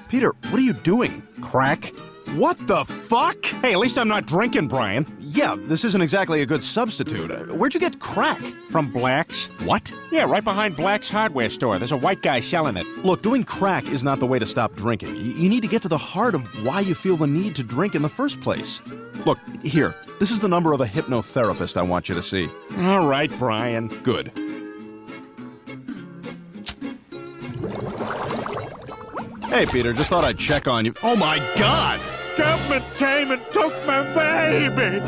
Peter, what are you doing? Crack? What the fuck? Hey, at least I'm not drinking, Brian. Yeah, this isn't exactly a good substitute. Where'd you get crack? From Black's. What? Yeah, right behind Black's hardware store. There's a white guy selling it. Look, doing crack is not the way to stop drinking. You need to get to the heart of why you feel the need to drink in the first place. Look, here, this is the number of a hypnotherapist I want you to see. All right, Brian. Good. Hey, Peter, just thought I'd check on you. Oh, my God! Government came and took my baby!